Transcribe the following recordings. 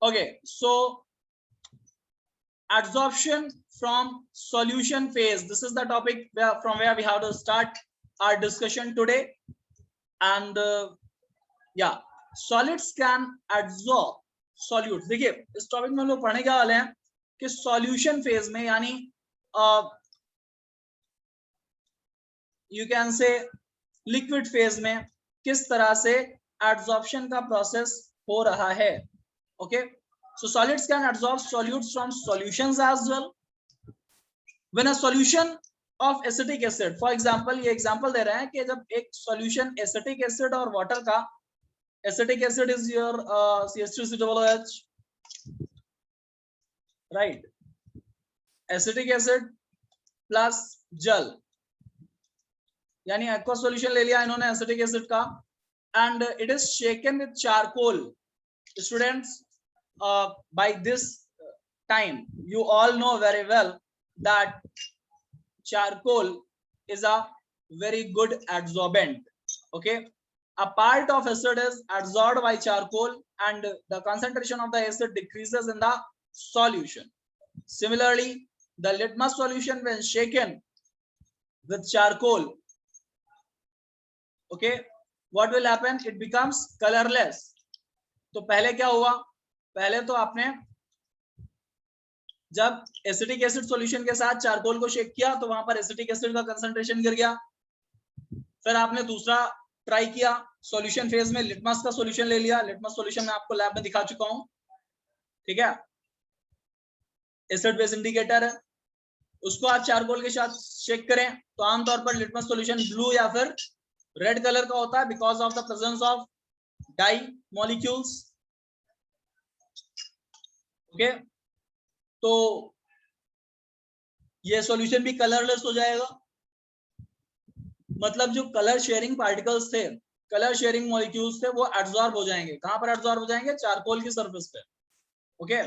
Okay, so adsorption from solution phase. This is the topic from where we have to start our discussion today. And yeah, solids can adsorb solutes. देखिए इस topic में हम लोग पढ़ने क्या वाले हैं कि सॉल्यूशन फेज में, यानी you can say liquid phase में किस तरह से एडसॉर्प्शन का प्रोसेस हो रहा है. Okay, so solids can adsorb solutes from solutions as well. When a solution of acetic acid, for example, ये example दे रहे हैं कि जब एक solution acetic acid और water का, acetic acid is your CH3COOH, right? Acetic acid plus जल, यानी aqua solution ले लिया इन्होंने acetic acid का, and it is shaken with charcoal. Students, by this time you all know very well that charcoal is a very good adsorbent. Okay, a part of acid is adsorbed by charcoal and the concentration of the acid decreases in the solution. Similarly, the litmus solution when shaken with charcoal, okay, what will happen? It becomes colorless. तो पहले क्या हुआ, पहले तो आपने जब acetic acid solution के साथ चारकोल को शेक किया तो वहां पर एसिटिक एसिड का कंसंट्रेशन गिर गया. फिर आपने दूसरा ट्राई किया, सॉल्यूशन फेज में लिटमस का सॉल्यूशन ले लिया. लिटमस सॉल्यूशन मैं आपको लैब में दिखा चुका हूं, ठीक है, एसिड बेस इंडिकेटर है. उसको आप चारकोल के साथ शेक करें तो आमतौर पर लिटमस सॉल्यूशन ब्लू या फिर रेड कलर का होता है because of the presence of dye molecules. Okay, तो ये सॉल्यूशन भी कलरलेस हो जाएगा. मतलब जो कलर शेयरिंग पार्टिकल्स थे, कलर शेयरिंग मॉलिक्यूल्स थे, वो एब्जॉर्ब हो जाएंगे. कहां पर एब्जॉर्ब हो जाएंगे? चारकोल की सरफेस पे. Okay,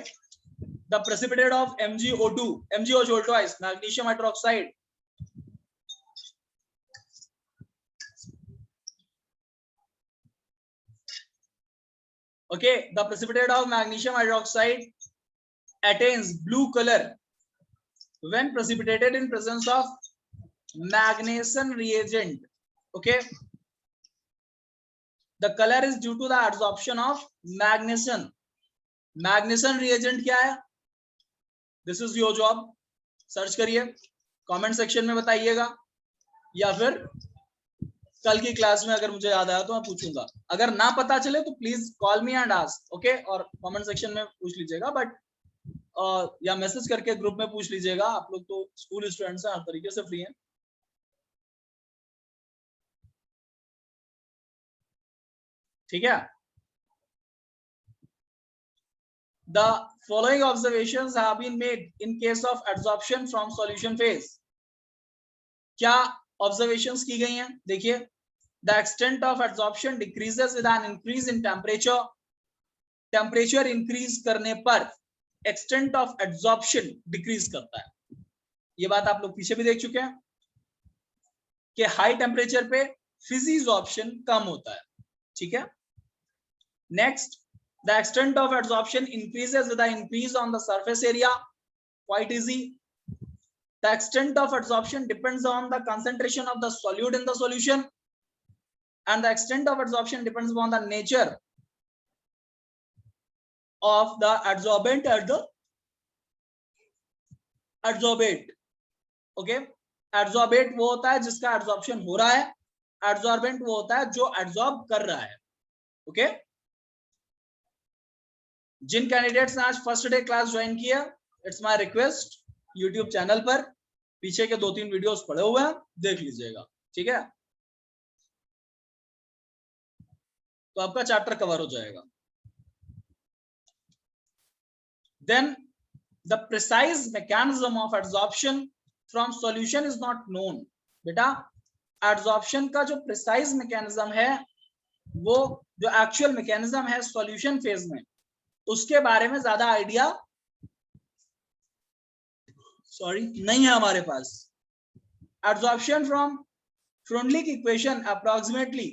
the precipitate of MgO2, MgO twice, magnesium hydroxide, okay, the precipitate of magnesium hydroxide attains blue color when precipitated in presence of magnesium reagent. Okay, the color is due to the adsorption of magnesium. magnesium reagent क्या है? This is your job. Search करिए, comment section में बताइएगा, या फिर कल की class में अगर मुझे याद आया तो मैं पूछूंगा. अगर ना पता चले तो please call me and ask. Okay, और कमेंट सेक्शन में पूछ लीजिएगा, बट या मैसेज करके ग्रुप में पूछ लीजिएगा. आप लोग तो स्कूल स्टूडेंट्स हैं, हर तरीके से फ्री हैं. ठीक है. The following observations have been made in case of adsorption from solution phase. क्या ऑब्जर्वेशंस की गई हैं? देखिए, the extent of adsorption decreases with an increase in temperature. Temperature increase करने पर extent of adsorption डिक्रीज करता है. ये बात आप लोग पीछे भी देख चुके हैं कि हाई टेम्परेचर पे फिजिजॉर्प्शन कम होता है. ठीक है. Next, the extent of adsorption increases with the increase on the surface area. Quite easy. The extent of adsorption depends on the concentration of the solute in the solution, and the extent of adsorption depends upon the nature of the adsorbent at the adsorbate. Okay, adsorbate वो होता है जिसका adsorption हो रहा है, adsorbent वो होता है जो adsorb कर रहा है. Okay, जिन कैंडिडेट्स ने आज फर्स्ट डे क्लास ज्वाइन किया, it's my request, YouTube channel पर पीछे के 2-3 वीडियोस पड़े हुए हैं, देख लीजिएगा. ठीक है, तो आपका चैप्टर कवर हो जाएगा. Then the precise mechanism of adsorption from solution is not known. बेटा, एडसॉर्प्शन का जो प्रिसाइज मैकेनिज्म है, वो जो एक्चुअल मैकेनिज्म है सॉल्यूशन फेज में, उसके बारे में ज्यादा आइडिया नहीं है हमारे पास. Adsorption from Freundlich equation approximately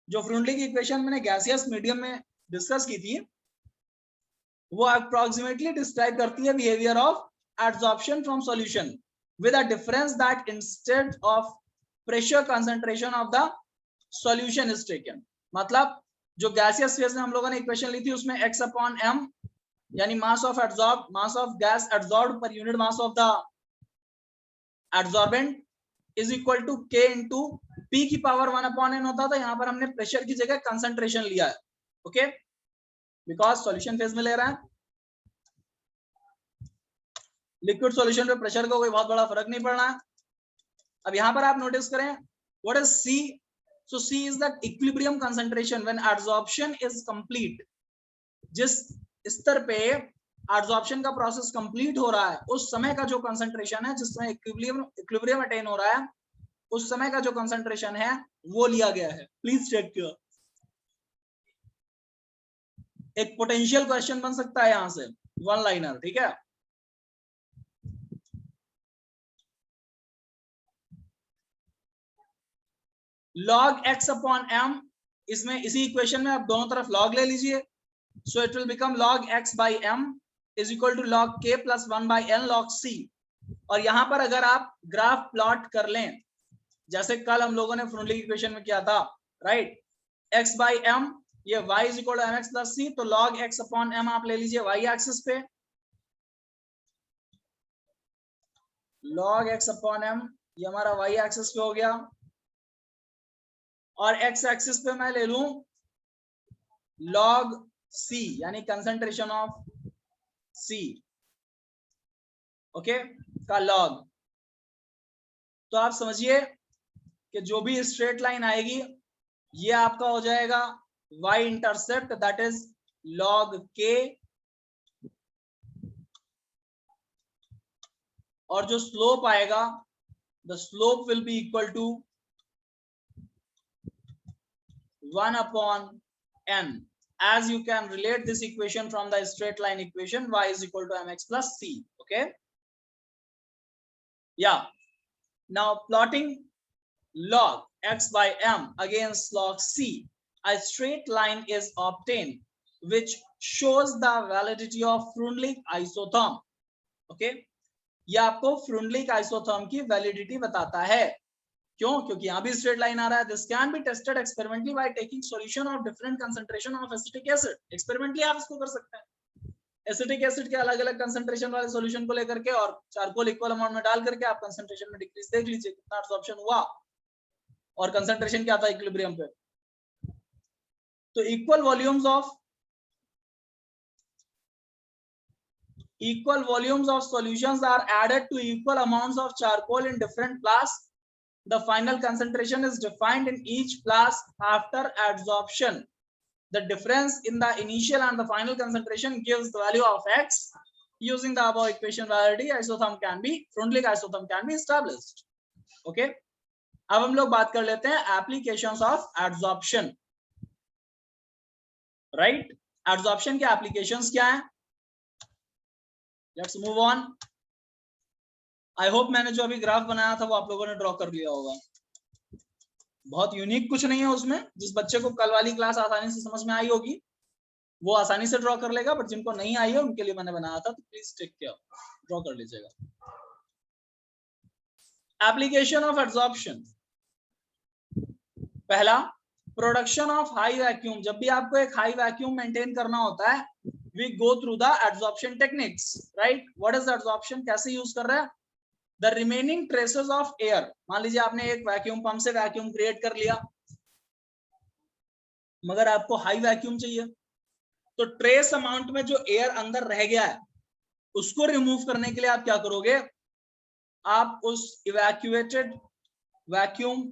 जो फ्रुंडली की इक्वेशन मैंने गैसियस मीडियम में डिस्कस की थी, वो अप्रोक्सीमेटली डिस्क्राइब करती है behaviour of adsorption from solution with a difference that instead of pressure concentration of the solution is taken. मतलब जो गैसियस फेज में हम लोगों ने इक्वेशन ली थी उसमें x अपॉन m यानी mass of adsorb, mass of gas adsorb per unit mass of the adsorbent is equal to k into p की पावर 1 अपॉन n होता था। यहाँ पर हमने प्रेशर की जगह कंसंट्रेशन लिया है, ओके, बिकॉज सॉल्यूशन फेज में ले रहा है। लिक्विड सॉल्यूशन पे प्रेशर का कोई बहुत बड़ा फर्क नहीं पड़ना है। अब यहाँ पर आप नोटिस करें what is C? So C is the equilibrium concentration when adsorption is complete. जिस स्तर पे adsorption का प्रोसेस कंप्लीट हो रहा है उस समय का जो कंसंट्रेशन है, जिस समय इक्विलिब्रियम अटेन हो रहा है उस समय का जो कंसंट्रेशन है वो लिया गया है। प्लीज चेक किया, एक पोटेंशियल क्वेश्चन बन सकता है यहां से, वन लाइनर, ठीक है। log x अपॉन m, इसमें इसी इक्वेशन में आप दोनों तरफ log ले लीजिए, so it will become log x by m is equal to log k plus 1 by n log c। और यहां पर अगर आप ग्राफ प्लॉट कर लें जैसे कल हम लोगों ने फ्रुंडली इक्वेशन में किया था, राइट, x by m ये y is equal to mx plus c, तो log x अपॉन m आप ले लीजिए y एक्सिस पे, log x अपॉन m ये हमारा y एक्सिस पे हो गया, और x एक्सिस पे मैं ले लूं log c यानी कंसंट्रेशन ऑफ c, ओके, का log। तो आप समझिए कि जो भी स्ट्रेट लाइन आएगी ये आपका हो जाएगा y intercept that is log k, और जो स्लोप आएगा the slope will be equal to 1 upon n, as you can relate this equation from the straight line equation y is equal to mx plus c, okay, yeah. Now plotting log x by m against log c, a straight line is obtained which shows the validity of Freundlich isotherm, okay, ये आपको Freundlich isotherm की validity बताता है। क्यों? क्योंकि यहाँ भी straight line आ रहा है। This can be tested experimentally by taking solution of different concentration of acetic acid. Experimentally आप इसको कर सकते हैं, एसिटिक एसिड के अलग अलग कंसंट्रेशन वाले सॉल्यूशन को लेकर के और चारकोल इक्वल अमाउंट में डाल करके आप कंसंट्रेशन में डिक्रीज देख लीजिए कितना एब्जॉर्प्शन हुआ और कंसंट्रेशन क्या था इक्विलिब्रियम पे। तो equal volumes of solutions are added to equal amounts of charcoal in different flask. The final concentration is defined in each flask after adsorption. The difference in the initial and the final concentration gives the value of x. Using the above equation validity, isotherm can be Freundlich isotherm can be established. Okay. अब हम लोग बात कर लेते हैं applications of adsorption. Right? Adsorption के applications क्या हैं? Let's move on. I hope मैंने जो अभी ग्राफ बनाया था वो आप लोगों ने ड्रॉ कर लिया होगा। बहुत यूनिक कुछ नहीं है उसमें, जिस बच्चे को कल वाली क्लास आसानी से समझ में आई होगी वो आसानी से ड्रॉ कर लेगा, बट जिनको नहीं आई है उनके लिए मैंने बनाया था, तो प्लीज टेक केयर, ड्रॉ कर लीजिएगा। एप्लीकेशन ऑफ एडसॉर्प्शन, पहला प्रोडक्शन ऑफ हाई वैक्यूम। जब भी आपको एक हाई वैक्यूम मेंटेन करना होता है we go through the adsorption techniques, right. What is adsorption, कैसे यूज कर रहे हैं? The remaining traces of air, मान लीजिए आपने एक वैक्यूम पंप से वैक्यूम क्रिएट कर लिया मगर आपको हाई वैक्यूम चाहिए, तो ट्रेस अमाउंट में जो एयर अंदर रह गया है उसको रिमूव करने के लिए आप क्या करोगे? आप उस इवैक्यूएटेड वैक्यूम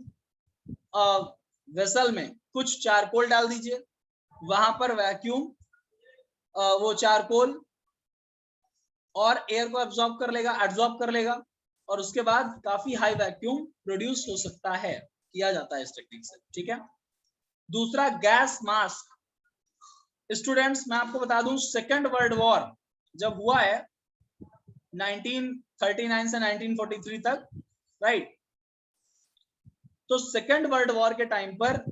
वेसल में कुछ चारकोल डाल दीजिए, वहां पर वैक्यूम वो चारकोल और एयर को एब्जॉर्ब कर लेगा और उसके बाद काफी हाई वैक्यूम प्रोड्यूस हो सकता है, किया जाता है इस टेक्निक से, ठीक है। दूसरा गैस मास्क। स्टूडेंट्स मैं आपको बता दूं सेकेंड वर्ल्ड वॉर जब हुआ है 1939 से 1943 तक, राइट, तो सेकेंड वर्ल्ड वॉर के टाइम पर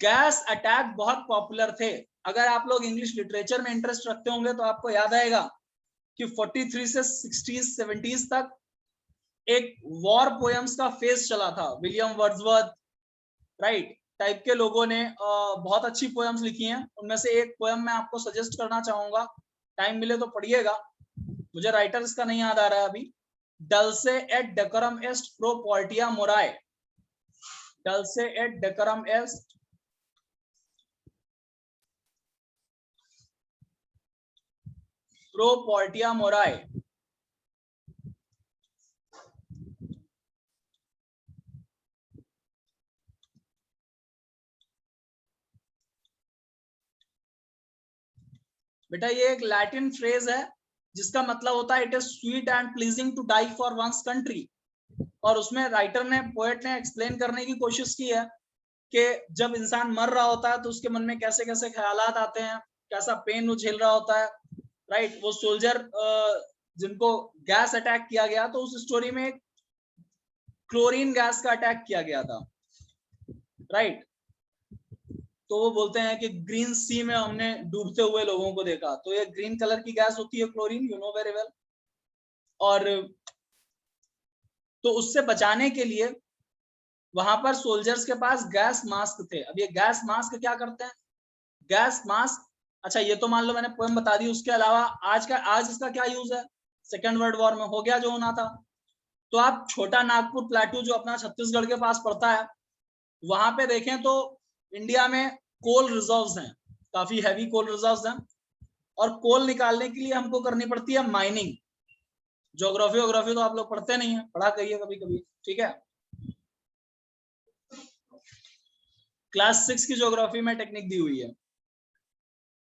गैस अटैक बहुत पॉपुलर थे। अगर आप लोग इंग्लिश लिटरेचर में इंटरेस्ट रखते होंगे तो आपको याद आएगा कि 43 से 60s 70s तक एक वॉर पोएम्स का फेज चला था। विलियम वर्ड्सवर्थ राइट टाइप के लोगों ने बहुत अच्छी पोएम्स लिखी हैं। उनमें से एक पोएम मैं आपको सजेस्ट करना चाहूंगा, टाइम मिले तो पढ़िएगा, मुझे राइटर इसका नहीं याद आ रहा है अभी। डल्से एट डेकोरम एस्ट प्रो पोर्टिया मोराए, डल्से एट डेकोरम एस्ट प्रो पोर्टिया मोराए। बेटा ये एक लैटिन फ्रेज है जिसका मतलब होता है it is sweet and pleasing to die for one's country. और उसमें राइटर ने, पोएट ने एक्सप्लेन करने की कोशिश की है कि जब इंसान मर रहा होता है तो उसके मन में कैसे कैसे ख्यालात आते हैं, कैसा पेन वो झेल रहा होता है। राइट वो सोल्जर जिनको गैस अटैक किया गया, तो उस स्टोरी में क्लोरीन गैस का अटैक किया गया था। राइट तो वो बोलते हैं कि ग्रीन सी में हमने डूबते हुए लोगों को देखा, तो ये ग्रीन कलर की गैस होती है chlorine, you know very well. और तो उससे बचाने के लिए वहां पर सोल्जर्स के पास गैस मास्क थे। अब ये गैस मास्क क्या करते हैं, गैस मास्क, अच्छा ये तो मान लो मैंने पोएम बता दी, उसके अलावा आज इसका क्या यूज है, सेकेंड वर्ल्ड वॉर में हो गया जो होना था। तो आप छोटा नागपुर प्लेटू जो अपना छत्तीसगढ़ के पास पड़ता है, वहां पे देखें तो इंडिया में कोल रिजर्व्स हैं, काफी हैवी कोल रिजर्व्स हैं। और कोल निकालने के लिए हमको करनी पड़ती है माइनिंग। ज्योग्राफी तो आप लोग पढ़ते नहीं है, पढ़ा करिए कभी कभी, ठीक है। क्लास 6 की ज्योग्राफी में टेक्निक दी हुई है,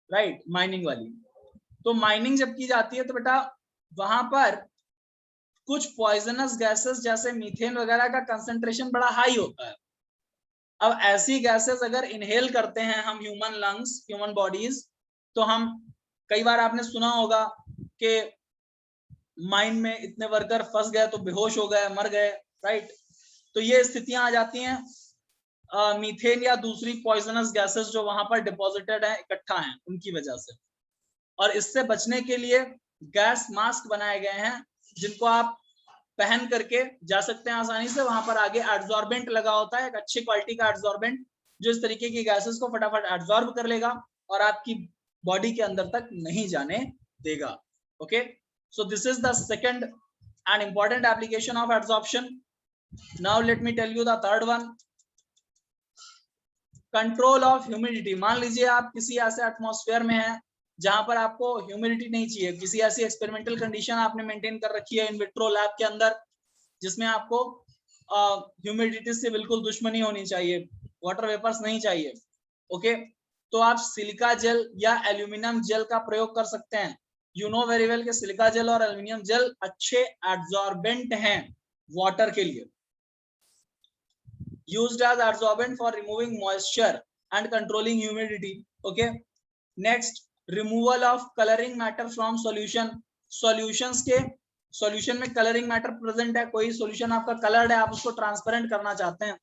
राइट माइनिंग वाली। तो माइनिंग जब की जाती है तो बेटा वहां पर कुछ पॉइजनस गैसेस जैसे मीथेन वगैरह का कंसंट्रेशन बड़ा हाई होता है। अब ऐसी गैसेस अगर इनहेल करते हैं हम ह्यूमन लंग्स, ह्यूमन बॉडीज, तो हम, कई बार आपने सुना होगा कि माइन में इतने वर्कर फंस गए तो बेहोश हो गए, मर गए, राइट। तो ये स्थितियां आ जाती हैं मीथेन या दूसरी पॉइजनस गैसेस जो वहां पर डिपॉजिटेड है, इकट्ठा हैं, उनकी वजह से। और इससे बचने के लिए गैस मास्क बनाए गए हैं जिनको आप पहन करके जा सकते हैं आसानी से। वहां पर आगे एड्सॉर्बेंट लगा होता है, एक अच्छी क्वालिटी का एड्सॉर्बेंट जो इस तरीके की गैसेस को फटाफट एड्सॉर्ब कर लेगा और आपकी बॉडी के अंदर तक नहीं जाने देगा। Okay, so this is the second and important application of adsorption. Now let me tell you the third one, control of humidity. मान लीजिए आप किसी ऐसे एटमॉस्फेयर में हैं जहां पर आपको ह्यूमिडिटी नहीं चाहिए, किसी ऐसी एक्सपेरिमेंटल कंडीशन आपने मेंटेन कर रखी है इन विट्रो लैब के अंदर जिसमें आपको ह्यूमिडिटी से बिल्कुल दुश्मनी होनी चाहिए, वाटर वेपर्स नहीं चाहिए। ओके, तो आप सिलिका जेल या एल्यूमिनियम जेल का प्रयोग कर सकते हैं। यू नो वेरी वेल कि सिलिका जेल और एल्यूमिनियम जेल अच्छे एड्सॉर्बेंट हैं वाटर के लिए, used as adsorbent for removing moisture and controlling humidity. Okay, next, removal of coloring matter from solution। solutions के solution में coloring matter present है, कोई solution आपका colored है, आप उसको transparent करना चाहते हैं।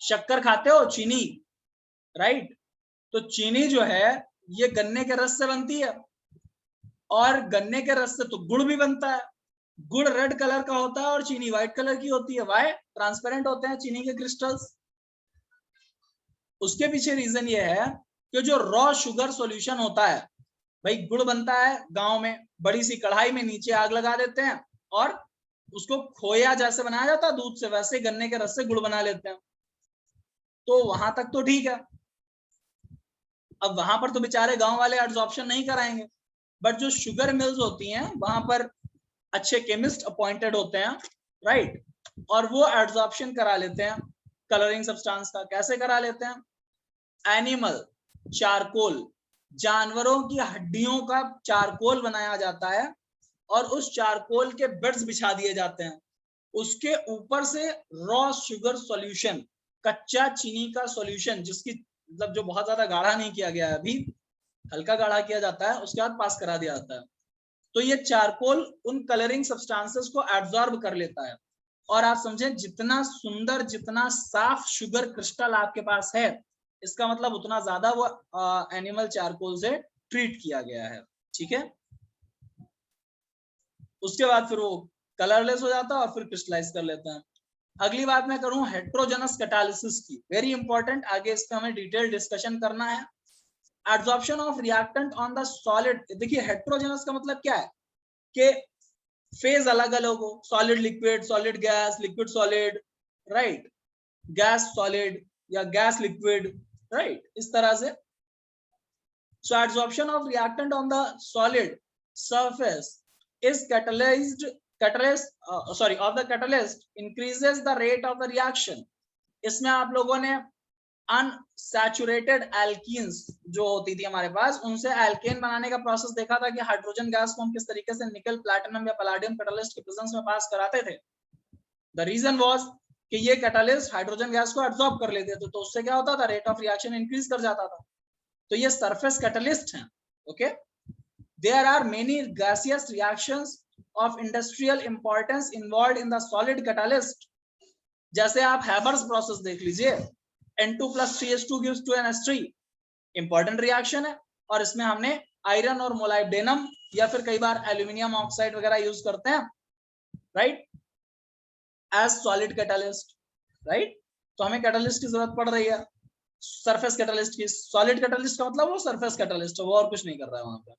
शक्कर खाते हो, चीनी, राइट। तो चीनी जो है ये गन्ने के रस से बनती है और गन्ने के रस से तो गुड़ भी बनता है। गुड़ रेड कलर का होता है और चीनी व्हाइट कलर की होती है। वाई? ट्रांसपेरेंट होते हैं चीनी के क्रिस्टल्स। उसके पीछे रीजन ये है कि जो रॉ शुगर सॉल्यूशन होता है, भाई गुड़ बनता है गांव में, बड़ी सी कढ़ाई में नीचे आग लगा देते हैं और उसको खोया जैसे बनाया जाता है दूध से, वैसे गन्ने के रस से गुड़ बना लेते हैं। तो वहां तक तो ठीक है। अब वहां पर तो बेचारे गांव वाले एब्जॉर्प्शन नहीं कराएंगे, बट जो शुगर मिल्स होती हैं वहां पर अच्छे केमिस्ट अपॉइंटेड होते हैं, राइट, और वो एब्जॉर्प्शन करा लेते हैं कलरिंग सब्सटेंस का। कैसे करा लेते हैं? एनिमल चारकोल, जानवरों की हड्डियों का चारकोल बनाया जाता है और उस चारकोल के बेड्स बिछा दिए जाते हैं। उसके ऊपर से रॉ शुगर सॉल्यूशन, कच्चा चीनी का सॉल्यूशन, जिसकी मतलब जो बहुत ज्यादा गाढ़ा नहीं किया गया है अभी, हल्का गाढ़ा किया जाता है, उसके बाद पास करा दिया जाता है। तो ये चारकोल उन कलरिंग सब्सटेंसेस को एब्जॉर्ब कर लेता है। और आप समझें जितना सुंदर, जितना साफ शुगर क्रिस्टल आपके पास है, इसका मतलब उतना ज्यादा वो एनिमल चारकोल से ट्रीट किया गया है, ठीक है। उसके बाद फिर वो कलरलेस हो जाता है और फिर क्रिस्टलाइज कर लेता है। अगली बात मैं करूं हेट्रोजेनस कैटालिसिस की, वेरी इंपॉर्टेंट, आगे इसका हमें डिटेल डिस्कशन करना है। Absorption of reactant on the solid, देखिए हेट्रोजेनस का मतलब क्या है कि फेज अलग अलग हो, solid liquid, solid gas, liquid solid, right, gas solid या गैस लिक्विड, राइट, इस तरह से। So adsorption of reactant on the solid surface is catalyst of the catalyst increases the rate of the reaction. इसमें आप लोगों ने unsaturated alkenes जो होती थी हमारे पास, उनसे एल्केन बनाने का प्रोसेस देखा था कि हाइड्रोजन गैस को हम किस तरीके से निकल, प्लैटिनम या पैलेडियम कैटालिस्ट के प्रेजेंस में पास कराते थे। द रीजन वाज कि ये कैटालिस्ट हाइड्रोजन गैस को एब्जॉर्ब कर लेते थे, तो उससे क्या होता था, रेट ऑफ रिएक्शन इंक्रीज कर जाता था। तो ये सरफेस कैटलिस्ट हैं, ओके। There are many gaseous reactions of industrial importance involved in the solid catalyst. जैसे आप हैबर्स प्रोसेस देख लीजिए, N2 + 3H2 gives 2NH3, important reaction है, और इसमें हमने आयरन और मोलाइब्डेनम या फिर कई बार एल्यूमिनियम ऑक्साइड वगैरह यूज करते हैं, right, as solid catalyst, right. तो हमें कैटलिस्ट की जरूरत पड़ रही है, सरफेस कैटलिस्ट की। सॉलिड कैटलिस्ट का मतलब वो सरफेस कैटलिस्ट है, वो और कुछ नहीं कर रहा है वहां पे।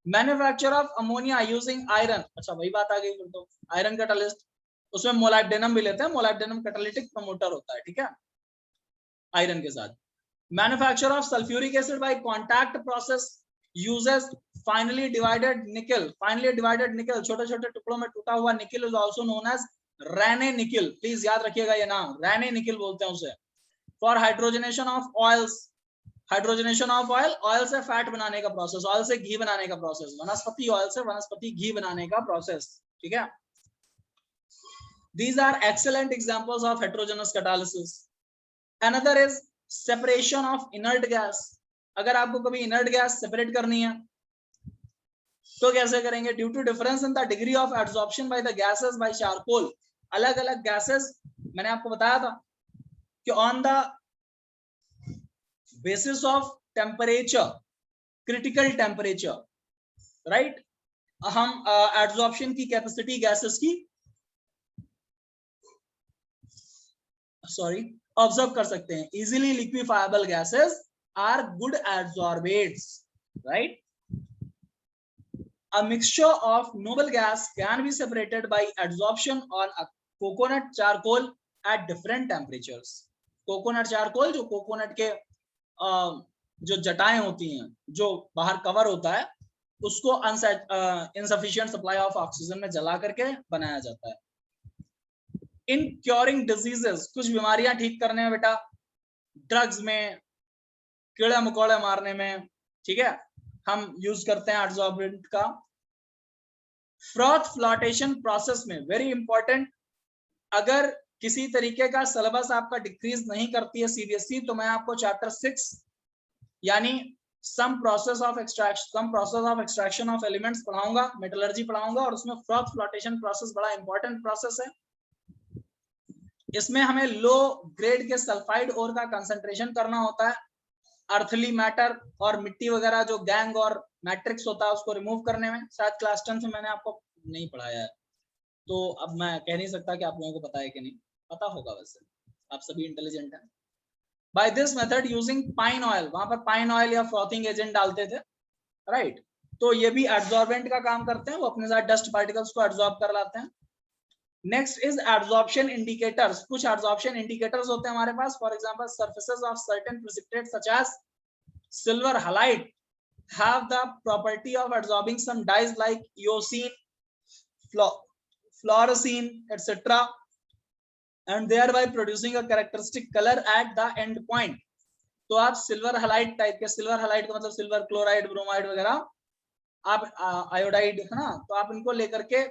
Manufacture of ammonia using iron, अच्छा वही बात आ गई फिर तो, आयरन कैटलिस्ट, उसमें मोलाइब्डेनम भी लेते हैं, मोलाइब्डेनम कैटालिटिक प्रमोटर होता है, ठीक है, आयरन के साथ। Manufacture of sulphuric acid by contact process uses finally divided निकल, फाइनली डिवाइडेड निकल, छोटे छोटे टुकड़ों में टूटा हुआ निकल इज आल्सो नोन एज रैने निकल, प्लीज याद रखिएगा ये नाम, रैने निकल बोलते हैं उसे। For hydrogenation of oils, hydrogenation of oil, oil से फैट बनाने का प्रोसेस, ऑयल से घी बनाने का प्रोसेस, वनस्पति ऑयल से वनस्पति घी बनाने का प्रोसेस, ठीक है। These are excellent examples of heterogeneous catalysis. Another is separation of inert gas. अगर आपको कभी inert gas separate करनी है तो कैसे करेंगे? Due to difference in the degree of adsorption by the gases by charcoal, अलग अलग gases, मैंने आपको बताया था कि on the basis of temperature, critical temperature, right, हम adsorption की capacity gases की ऑब्जर्व कर सकते हैं। Easily liquefiable gases are good absorbates, right. A mixture of noble gas can be separated by absorption on a coconut charcoal at different temperatures. Coconut charcoal, जो coconut के जो जटाएं होती हैं, जो बाहर कवर होता है, उसको इनसफिशिएंट सप्लाई ऑफ ऑक्सीजन में जला करके बनाया जाता है। इन क्योरिंग डिजीजेस, कुछ बीमारियां ठीक करने में बेटा, ड्रग्स में, कीड़े मकोड़े मारने में, ठीक है, हम यूज करते हैं एब्जॉर्बेंट का। फ्रॉथ फ्लोटेशन प्रोसेस में, वेरी इंपॉर्टेंट, अगर किसी तरीके का सिलेबस आपका डिक्रीज नहीं करती है सीबीएसई, तो मैं आपको चैप्टर 6 यानी some process of extraction of elements पढ़ाऊंगा, मेटलर्जी पढ़ाऊंगा, और उसमें फ्रॉथ फ्लोटेशन प्रोसेस बड़ा इंपॉर्टेंट प्रोसेस है। इसमें हमें लो ग्रेड के सल्फाइड ओर का कंसंट्रेशन करना होता है, अर्थली मैटर और मिट्टी वगैरह जो गैंग और मैट्रिक्स होता है उसको रिमूव करने में। शायद क्लास 10 में मैंने आपको नहीं पढ़ाया है, तो अब मैं कह नहीं सकता कि आप लोगों को पता है कि नहीं, पता होगा, वैसे आप सभी इंटेलिजेंट हैं। By this method using pine oil, वहां पर पाइन ऑयल या फ्रॉथिंग एजेंट डालते थे, राइट। तो ये भी एब्जॉर्बेंट का काम करते हैं, वो अपने साथ डस्ट पार्टिकल्स को एब्जॉर्ब कर लाते हैं। Next is absorption indicators. कुछ एब्जॉर्प्शन इंडिकेटर्स होते हैं हमारे पास, for example surfaces of certain precipitate such as silver halide have the property of absorbing some dyes like eosine, fluorescein, etc., and thereby producing a characteristic color at the end point. तो आप silver halide type के, silver halide का मतलब silver chloride, bromide वगैरह, आप iodide है ना, तो आप इनको लेकर के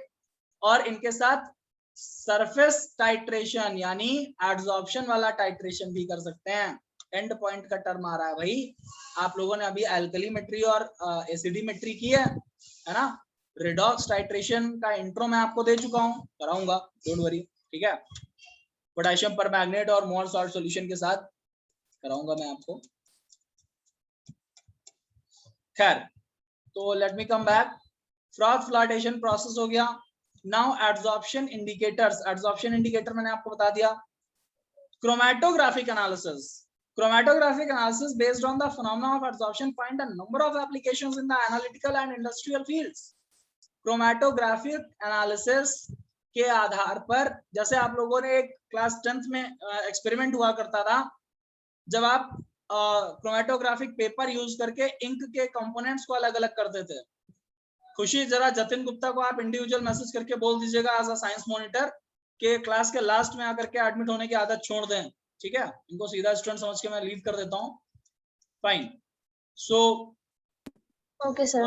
और इनके साथ सरफेस टाइट्रेशन यानी एब्जॉर्प्शन वाला टाइट्रेशन भी कर सकते हैं। एंड पॉइंट का टर्म आ रहा है भाई, आप लोगों ने अभी एल्कलीमेट्री और एसिडीमेट्री की है ना। रिडॉक्स टाइट्रेशन का इंट्रो मैं आपको दे चुका हूं, कराऊंगा, डोंट वरी, ठीक है। पोटेशियम परमैंगनेट और मोर सॉल्ट सॉल्यूशन के साथ कराऊंगा मैं आपको। खैर, तो let me come back. Froth flotation process हो गया। Now adsorption indicators. Adsorption indicator मैंने आपको बता दिया। Chromatographic analysis. Chromatographic analysis based on the phenomena of adsorption find a number of applications in the analytical and industrial fields. Chromatographic analysis के आधार पर, जैसे आप लोगों ने एक क्लास 10th में एक्सपेरिमेंट हुआ करता था, जब आप क्रोमेटोग्राफिक पेपर यूज करके इंक के कंपोनेंट्स को अलग अलग करते थे। खुशी, जरा जतिन गुप्ता को आप इंडिविजुअल मैसेज करके बोल दीजिएगा एज अ साइंस मॉनिटर के क्लास के लास्ट में आकर के एडमिट होने की आदत छोड़ दें, ठीक है? इनको सीधा स्टूडेंट समझ के मैं लीव कर देता हूँ। फाइन, सो ओके सर,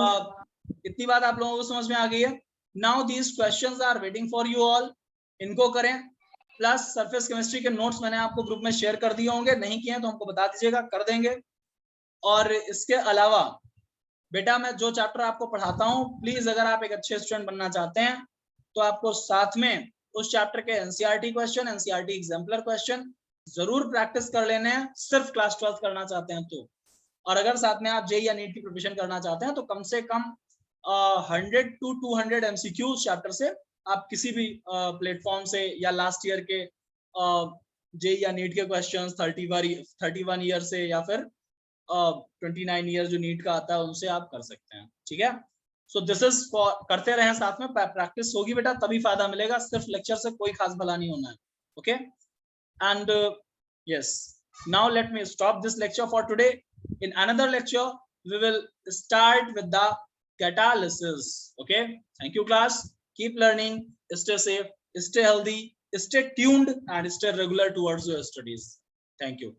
इतनी बात आप लोगों को समझ में आ गई है। Now these questions are waiting for you all. इनको करें, प्लस सरफेस केमिस्ट्री के नोट्स मैंने आपको ग्रुप में शेयर कर दिए होंगे, नहीं किए तो हमको बता दीजिएगा, कर देंगे। और इसके अलावा बेटा, मैं जो चैप्टर आपको पढ़ाता हूँ, प्लीज अगर आप एक अच्छे स्टूडेंट बनना चाहते हैं तो आपको साथ में उस चैप्टर के NCERT question, NCERT exemplar question जरूर प्रैक्टिस कर लेने हैं, सिर्फ क्लास 12 करना चाहते हैं तो। और अगर साथ में आप जेईई या नीट की प्रिपरेशन करना चाहते हैं तो कम से कम 100 to 200 MCQ चैप्टर से आप किसी भी प्लेटफॉर्म से, या लास्ट ईयर के जेईई या नीट के क्वेश्चंस 31 ईयर से, या फिर 29 ईयर जो नीट का आता है उनसे आप कर सकते हैं, ठीक है? सो दिस इज फॉर, करते रहें साथ में, प्रैक्टिस होगी बेटा तभी फायदा मिलेगा, सिर्फ लेक्चर से कोई खास भला नहीं होना है। Okay, and yes, now let me stop this lecture for today. In another lecture we will start with the catalysis. Okay, thank you class, keep learning, stay safe, stay healthy, stay tuned, and stay regular towards your studies. Thank you.